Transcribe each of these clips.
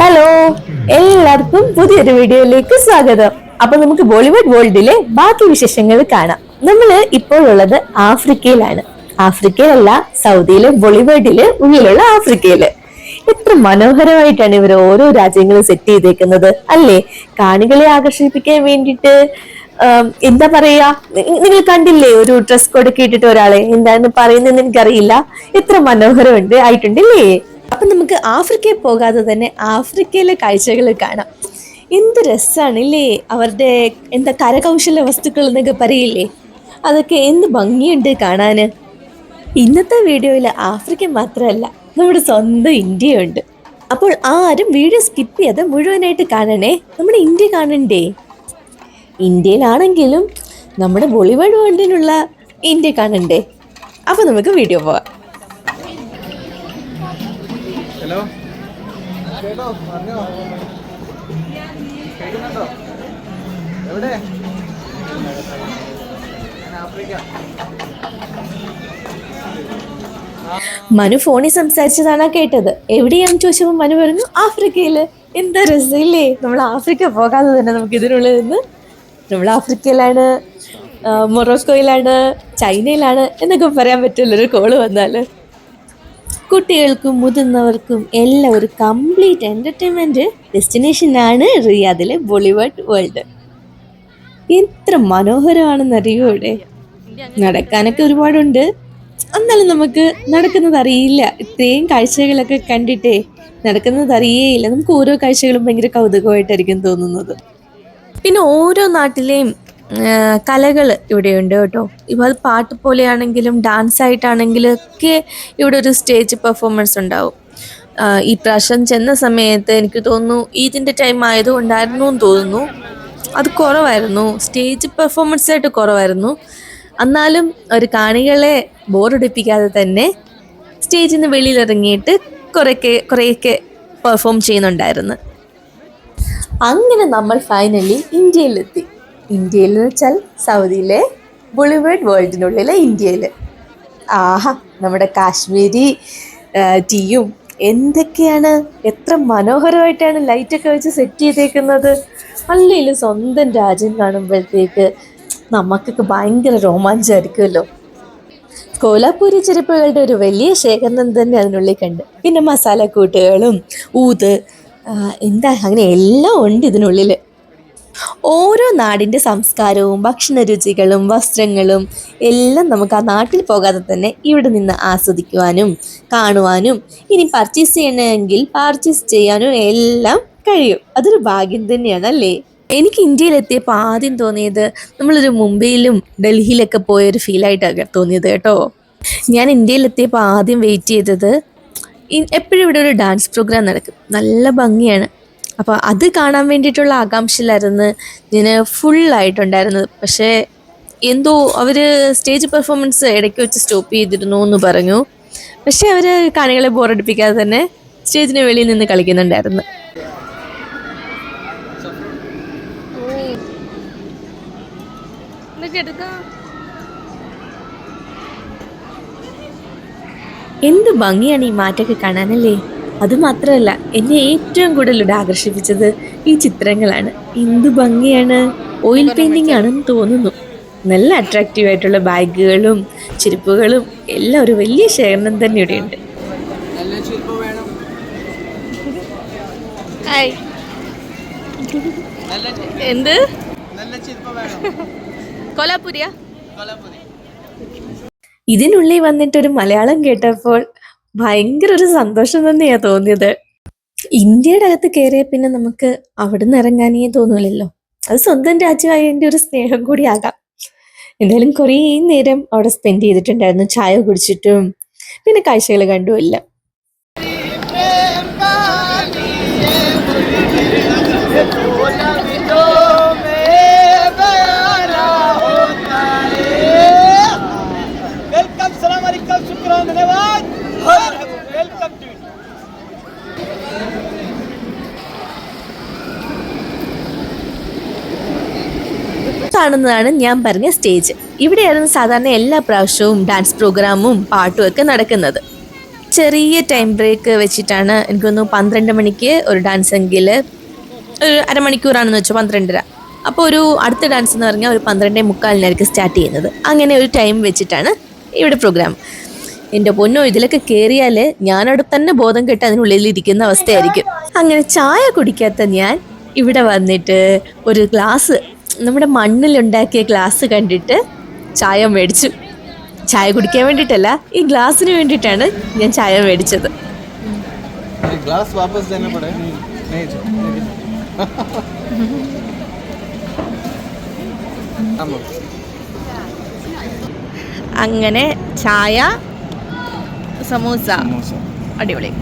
Hello, എല്ലാവർക്കും പുതിയൊരു വീഡിയോയിലേക്ക് സ്വാഗതം. അപ്പൊ നമുക്ക് ബോളിവുഡ് വേൾഡിലെ ബാക്കി വിശേഷങ്ങൾ കാണാം. നമ്മള് ഇപ്പോഴുള്ളത് ആഫ്രിക്കയിലാണ്. ആഫ്രിക്കയിലല്ല, സൗദിയിലെ ബോളിവുഡില് ഉള്ളിലുള്ള ആഫ്രിക്കയില്. എത്ര മനോഹരമായിട്ടാണ് ഇവർ ഓരോ രാജ്യങ്ങളും സെറ്റ് ചെയ്തേക്കുന്നത് അല്ലേ? കാണികളെ ആകർഷിപ്പിക്കാൻ വേണ്ടിയിട്ട് എന്താ പറയാ, നിങ്ങൾ കണ്ടില്ലേ ഒരു ഡ്രസ് കോഡ് ഒക്കെ ഇട്ടിട്ട് ഒരാളെ? എന്താന്ന് പറയുന്നതെന്ന് എനിക്കറിയില്ല. എത്ര മനോഹരമുണ്ട് ആയിട്ടുണ്ടല്ലേ? അപ്പൊ നമുക്ക് ആഫ്രിക്കയിൽ പോകാതെ തന്നെ ആഫ്രിക്കയിലെ കാഴ്ചകൾ കാണാം. എന്ത് രസാണല്ലേ അവരുടെ എന്താ കരകൗശല വസ്തുക്കൾ എന്നൊക്കെ പറയില്ലേ, അതൊക്കെ എന്ത് ഭംഗിയുണ്ട് കാണാന്. ഇന്നത്തെ വീഡിയോയിൽ ആഫ്രിക്ക മാത്രമല്ല, നമ്മുടെ സ്വന്തം ഇന്ത്യയുണ്ട്. അപ്പോൾ ആരും വീഡിയോ സ്കിപ്പ് ചെയ്യാതെ മുഴുവനായിട്ട് കാണണേ. നമ്മുടെ ഇന്ത്യ കാണണ്ടേ? ഇന്ത്യയിലാണെങ്കിലും നമ്മുടെ ബോളിവുഡ് വേൾഡിനുള്ള ഇന്ത്യ കാണണ്ടേ? അപ്പൊ നമുക്ക് വീഡിയോ പോവാം. ഹലോ, കേട്ടോ? പറഞ്ഞോ, കേൾക്കുന്നുണ്ടോ? എവിടെ? ആഫ്രിക്ക. മനു ഫോണിൽ സംസാരിച്ചതാണ് കേട്ടത്. എവിടെയാന്ന് ചോദിച്ചപ്പോൾ മനു പറഞ്ഞു ആഫ്രിക്കയില്. എന്താ രസമില്ലേ? നമ്മൾ ആഫ്രിക്ക പോകാതെ തന്നെ നമുക്ക് ഇതിനുള്ളിൽ നിന്ന് നമ്മൾ ആഫ്രിക്കയിലാണ്, മൊറോക്കോയിലാണ്, ചൈനയിലാണ് എന്നൊക്കെ പറയാൻ പറ്റുള്ളൊരു കോള് വന്നാല്. കുട്ടികൾക്കും മുതിർന്നവർക്കും എല്ലാം ഒരു കംപ്ലീറ്റ് എന്റർടൈൻമെന്റ് ഡെസ്റ്റിനേഷനാണ് റിയാദിലെ ബോളിവുഡ് വേൾഡ്. എത്ര മനോഹരമാണെന്നറിയോ ഇവിടെ. നടക്കാനൊക്കെ ഒരുപാടുണ്ട്, എന്നാലും നമുക്ക് നടക്കുന്നത് അറിയില്ല. ഇത്രയും കാഴ്ചകളൊക്കെ കണ്ടിട്ടേ നടക്കുന്നത് അറിയേയില്ല. നമുക്ക് ഓരോ കാഴ്ചകളും ഭയങ്കര കൗതുകമായിട്ടായിരിക്കും തോന്നുന്നത്. പിന്നെ ഓരോ നാട്ടിലെയും കലകൾ ഇവിടെയുണ്ട് കേട്ടോ. ഇപ്പോൾ അത് പാട്ട് പോലെയാണെങ്കിലും ഡാൻസ് ആയിട്ടാണെങ്കിലും ഒക്കെ ഇവിടെ ഒരു സ്റ്റേജ് പെർഫോമൻസ് ഉണ്ടാവും. ഈ പ്രാവശ്യം ചെന്ന സമയത്ത് എനിക്ക് തോന്നുന്നു ഈദിൻ്റെ ടൈം ആയതുകൊണ്ടായിരുന്നു എന്ന് തോന്നുന്നു, അത് കുറവായിരുന്നു, സ്റ്റേജ് പെർഫോമൻസ് ആയിട്ട് കുറവായിരുന്നു. എന്നാലും ഒരു കാണികളെ ബോറടിപ്പിക്കാതെ തന്നെ സ്റ്റേജിൽ നിന്ന് വെളിയിലിറങ്ങിയിട്ട് കുറേയൊക്കെ പെർഫോം ചെയ്യുന്നുണ്ടായിരുന്നു. അങ്ങനെ നമ്മൾ ഫൈനലി ഇന്ത്യയിലെത്തി. ഇന്ത്യയിൽ എന്ന് വെച്ചാൽ സൗദിയിലെ ബോളിവുഡ് വേൾഡിനുള്ളിലെ ഇന്ത്യയിൽ. ആഹാ, നമ്മുടെ കാശ്മീരി ടീയും എന്തൊക്കെയാണ്, എത്ര മനോഹരമായിട്ടാണ് ലൈറ്റൊക്കെ വെച്ച് സെറ്റ് ചെയ്തേക്കുന്നത്. അല്ലെങ്കിലും സ്വന്തം രാജ്യം കാണുമ്പോഴത്തേക്ക് നമുക്കൊക്കെ ഭയങ്കര രോമാഞ്ചമായിരിക്കുമല്ലോ. കോലാപ്പൂരി ചെരുപ്പുകളുടെ ഒരു വലിയ ശേഖരണം തന്നെ അതിനുള്ളിൽ കണ്ട്. പിന്നെ മസാലക്കൂട്ടുകളും ഊത് എന്താ അങ്ങനെ എല്ലാം ഉണ്ട് ഇതിനുള്ളിൽ. ഓരോ നാടിൻ്റെ സംസ്കാരവും ഭക്ഷണ രുചികളും വസ്ത്രങ്ങളും എല്ലാം നമുക്ക് ആ നാട്ടിൽ പോകാതെ തന്നെ ഇവിടെ നിന്ന് ആസ്വദിക്കുവാനും കാണുവാനും ഇനി പർച്ചേസ് ചെയ്യണമെങ്കിൽ പർച്ചേസ് ചെയ്യാനും എല്ലാം കഴിയും. അതൊരു ഭാഗ്യം തന്നെയാണ് അല്ലേ? എനിക്ക് ഇന്ത്യയിലെത്തിയപ്പോൾ ആദ്യം തോന്നിയത് നമ്മളൊരു മുംബൈയിലും ഡൽഹിയിലൊക്കെ പോയൊരു ഫീലായിട്ടാണ് തോന്നിയത് കേട്ടോ. ഞാൻ ഇന്ത്യയിലെത്തിയപ്പോൾ ആദ്യം വെയിറ്റ് ചെയ്തത്, എപ്പോഴും ഇവിടെ ഒരു ഡാൻസ് പ്രോഗ്രാം നടക്കും, നല്ല ഭംഗിയാണ്. അപ്പോൾ അത് കാണാൻ വേണ്ടിയിട്ടുള്ള ആകാംക്ഷയിലായിരുന്നു ഞാൻ ഫുള്ളായിട്ടുണ്ടായിരുന്നത്. പക്ഷേ എന്തോ അവർ സ്റ്റേജ് പെർഫോമൻസ് ഇടയ്ക്ക് വെച്ച് സ്റ്റോപ്പ് ചെയ്തിരുന്നു എന്ന് പറഞ്ഞു. പക്ഷേ അവർ കാണികളെ ബോറടിപ്പിക്കാതെ തന്നെ സ്റ്റേജിന് വെളിയിൽ നിന്ന് കളിക്കുന്നുണ്ടായിരുന്നു. എന്ത് ഭംഗിയാണ് ഈ മാറ്റമൊക്കെ കാണാനല്ലേ? അതുമാത്രമല്ല, എന്നെ ഏറ്റവും കൂടുതൽ ഇവിടെ ആകർഷിപ്പിച്ചത് ഈ ചിത്രങ്ങളാണ്. എന്ത് ഭംഗിയാണ്! ഓയിൽ പെയിന്റിംഗ് ആണെന്ന് തോന്നുന്നു. നല്ല അട്രാക്റ്റീവ് ആയിട്ടുള്ള ബാഗുകളും ചെരുപ്പുകളും എല്ലാം ഒരു വലിയ ശേഖരണം തന്നെ ഇവിടെയുണ്ട്. എന്ത് കൊലാപുരിയാ? ഇതിനുള്ളിൽ വന്നിട്ടൊരു മലയാളം കേട്ടപ്പോൾ ഭയങ്കര ഒരു സന്തോഷം തന്നെയാ തോന്നിയത്. ഇന്ത്യയുടെ അകത്ത് കയറിയ പിന്നെ നമുക്ക് അവിടെ നിന്ന് ഇറങ്ങാനേ തോന്നൂലല്ലോ. അത് സ്വന്തം രാജ്യമായതിൻ്റെ ഒരു സ്നേഹം കൂടി ആകാം. എന്തായാലും കുറേ നേരം അവിടെ സ്പെൻഡ് ചെയ്തിട്ടുണ്ടായിരുന്നു, ചായ കുടിച്ചിട്ടും പിന്നെ കാഴ്ചകൾ കണ്ടുമില്ല. കാണുന്നതാണ് ഞാൻ പറഞ്ഞ സ്റ്റേജ്. ഇവിടെയായിരുന്നു സാധാരണ എല്ലാ പ്രാവശ്യവും ഡാൻസ് പ്രോഗ്രാമും പാട്ടും ഒക്കെ നടക്കുന്നത്. ചെറിയ ടൈം ബ്രേക്ക് വെച്ചിട്ടാണ് എനിക്കൊന്ന് 12 മണിക്ക് ഒരു ഡാൻസ് എങ്കിൽ ഒരു അരമണിക്കൂറാണെന്ന് വെച്ചാൽ 12:30. അപ്പോൾ ഒരു അടുത്ത ഡാൻസ് എന്ന് പറഞ്ഞാൽ ഒരു 12:45 സ്റ്റാർട്ട് ചെയ്യുന്നത്. അങ്ങനെ ഒരു ടൈം വെച്ചിട്ടാണ് ഇവിടെ പ്രോഗ്രാം. എൻ്റെ പൊന്നോ, ഇതിലൊക്കെ കയറിയാൽ ഞാനവിടെ തന്നെ ബോധം കെട്ട് അതിനുള്ളിലിരിക്കുന്ന അവസ്ഥയായിരിക്കും. അങ്ങനെ ചായ കുടിക്കാത്ത ഞാൻ ഇവിടെ വന്നിട്ട് ഒരു ഗ്ലാസ്, നമ്മുടെ മണ്ണിലുണ്ടാക്കിയ ഗ്ലാസ് കണ്ടിട്ട് ചായ മേടിച്ചു. ചായ കുടിക്കാൻ വേണ്ടിയിട്ടല്ല, ഈ ഗ്ലാസ്സിന് വേണ്ടിയിട്ടാണ് ഞാൻ ചായ മേടിച്ചത്. ഗ്ലാസ് വാപ്പസ് देना पड़ेगा नहीं जो അങ്ങനെ ചായ, സമൂസ, അടിപൊളി.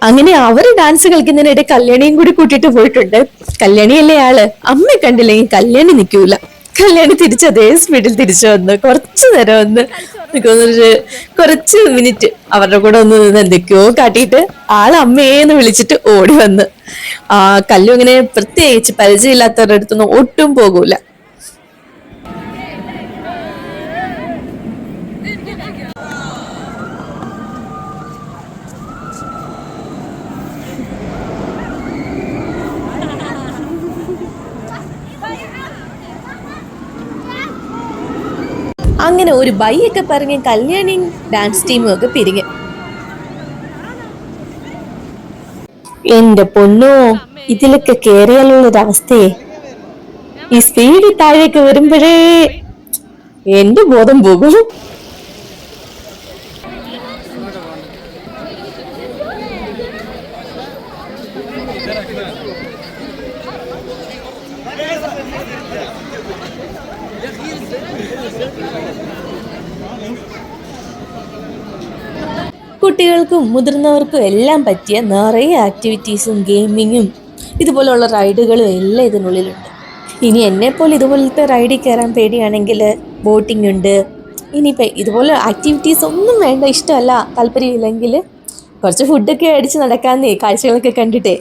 അങ്ങനെ അവര് ഡാൻസ് കളിക്കുന്നതിനിടെ കല്യാണിയും കൂടി കൂട്ടിട്ട് പോയിട്ടുണ്ട്. കല്യാണിയല്ലേ ആള്, അമ്മ കണ്ടില്ലെങ്കിൽ കല്യാണി നിൽക്കൂല. കല്യാണി അതേ സ്പീഡിൽ തിരിച്ചു വന്ന് കുറച്ചു നേരം ഒന്ന് കുറച്ച് മിനിറ്റ് അവരുടെ കൂടെ ഒന്ന് നിന്ന് എന്തൊക്കെയോ കാട്ടിയിട്ട് ആള് അമ്മേന്ന് വിളിച്ചിട്ട് ഓടി വന്ന്. കല്ലു ഇങ്ങനെ പ്രത്യേകിച്ച് പരിചയമില്ലാത്തവരുടെ അടുത്തൊന്നും ഒട്ടും പോകൂല. അങ്ങനെ ഒരു ബൈ ഒക്കെ പറഞ്ഞ് കല്യാണി ഡാൻസ് ടീമും ഒക്കെ പിരിഞ്ഞു. എന്റെ പൊന്നോ, ഇതിലൊക്കെ കേറിയാലുള്ളൊരവസ്ഥയെ, ഈ സ്പീഡ് താഴേക്ക് വരുമ്പോഴേ എന്റെ ബോധം പോകും. കുട്ടികൾക്കും മുതിർന്നവർക്കും എല്ലാം പറ്റിയ നിറയെ ആക്ടിവിറ്റീസും ഗെയിമിങ്ങും ഇതുപോലുള്ള റൈഡുകളും എല്ലാം ഇതിനുള്ളിലുണ്ട്. ഇനി എന്നെപ്പോലെ ഇതുപോലത്തെ റൈഡിൽ കയറാൻ പേടിയാണെങ്കിൽ ബോട്ടിംഗ് ഉണ്ട്. ഇനിയിപ്പോൾ ഇതുപോലെ ആക്ടിവിറ്റീസ് ഒന്നും വേണ്ട, ഇഷ്ടമല്ല, താല്പര്യമില്ലെങ്കിൽ കുറച്ച് ഫുഡൊക്കെ അടിച്ച് നടക്കാന്നേ, കാഴ്ചകളൊക്കെ കണ്ടിട്ടേ.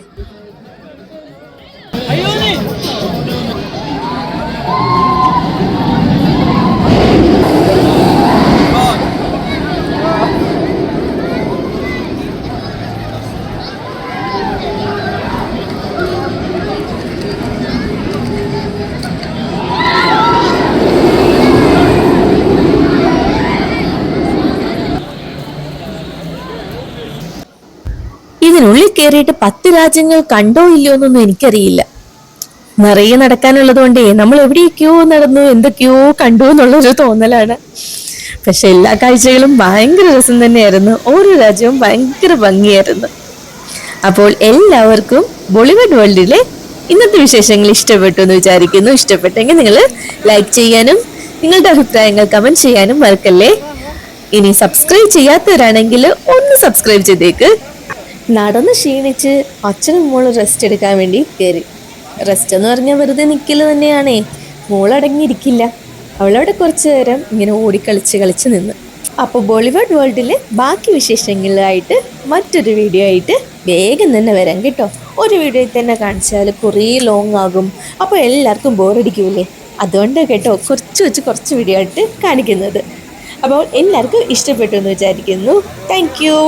ഇതിനുള്ളിൽ കയറിയിട്ട് 10 രാജ്യങ്ങൾ കണ്ടോ ഇല്ലയോ എന്നൊന്നും എനിക്കറിയില്ല. നിറയെ നടക്കാനുള്ളത് കൊണ്ടേ നമ്മൾ എവിടെയൊക്കെയോ നടന്നു, എന്തൊക്കെയോ കണ്ടു എന്നുള്ളൊരു തോന്നലാണ്. പക്ഷെ എല്ലാ കാഴ്ചകളും ഭയങ്കര രസം തന്നെയായിരുന്നു. ഓരോ രാജ്യവും ഭയങ്കര ഭംഗിയായിരുന്നു. അപ്പോൾ എല്ലാവർക്കും ബോളിവുഡ് വേൾഡിലെ ഇന്നത്തെ വിശേഷങ്ങൾ ഇഷ്ടപ്പെട്ടു എന്ന് വിചാരിക്കുന്നു. ഇഷ്ടപ്പെട്ടെങ്കിൽ നിങ്ങൾ ലൈക്ക് ചെയ്യാനും നിങ്ങളുടെ അഭിപ്രായങ്ങൾ കമന്റ് ചെയ്യാനും മറക്കല്ലേ. ഇനി സബ്സ്ക്രൈബ് ചെയ്യാത്തവരാണെങ്കിൽ ഒന്ന് സബ്സ്ക്രൈബ് ചെയ്തേക്ക്. നടന്ന് ക്ഷീണിച്ച് അച്ഛനും മോള് റെസ്റ്റ് എടുക്കാൻ വേണ്ടി കയറി. റെസ്റ്റ് എന്ന് പറഞ്ഞാൽ വെറുതെ നിൽക്കൽ തന്നെയാണേ. മോളടങ്ങിയിരിക്കില്ല, അവളവിടെ കുറച്ച് നേരം ഇങ്ങനെ കളിച്ച് നിന്ന്. അപ്പോൾ ബോളിവുഡ് വേൾഡിലെ ബാക്കി വിശേഷങ്ങളായിട്ട് മറ്റൊരു വീഡിയോ ആയിട്ട് വേഗം തന്നെ വരാം കേട്ടോ. ഒരു വീഡിയോയിൽ തന്നെ കാണിച്ചാൽ കുറേ ലോങ് ആകും, അപ്പോൾ എല്ലാവർക്കും ബോറടിക്കൂലേ. അതുകൊണ്ട് കേട്ടോ കുറച്ച് വീഡിയോ ആയിട്ട് കാണിക്കുന്നത്. അപ്പോൾ എല്ലാവർക്കും ഇഷ്ടപ്പെട്ടു എന്ന് വിചാരിക്കുന്നു. Thank you.